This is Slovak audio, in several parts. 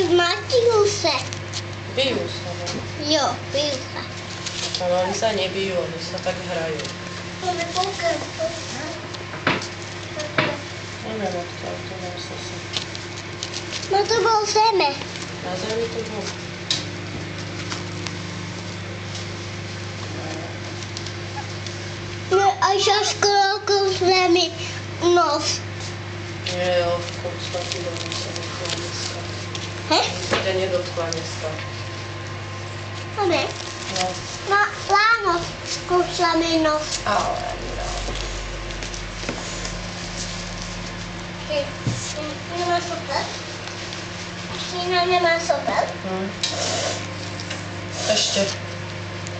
zmatil sa. Bijú sa, no. Jo, bijú sa. Ale oni sa nebijú, oni sa tak hrajú. Máme poker. Neviem, odkiaľ to nesol sa. No to bol zeme. Na zemi to bol. No a sa skoro zemi nos. Nie, v podstate do nás sa nedotkla dneska. Hej? Sa nedotkla dneska. Máme. No. No, ráno skúšame nos. Ale no. Nemá super. Štína nemá super. Ešte.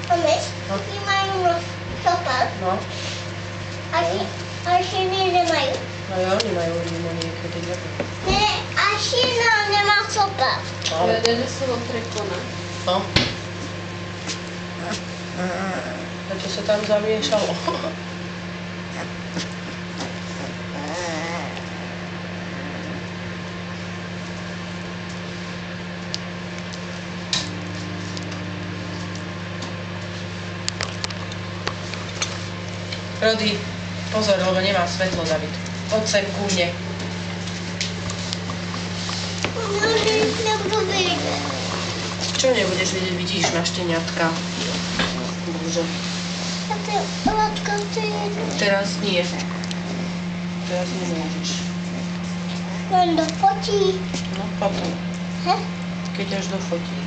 Máme. No. Ty majú nos super. No. A štíny nemajú. No jo, oni majú rýmu niekedy, neviem. Ne, a štína nemá super. Ale... Jeden sa ho prekona. No. A čo sa tam zamiešalo? Rody, pozor, lebo nemá svetlo, David. Poď sem ku mne. Nebudu vidieť. Čo nebudeš vidieť? Vidíš na šteniatka. Bože. A ty, Látka, ty Teraz nie. Teraz nemôžeš. len dofotí. No potom, He? keď až dofotíš.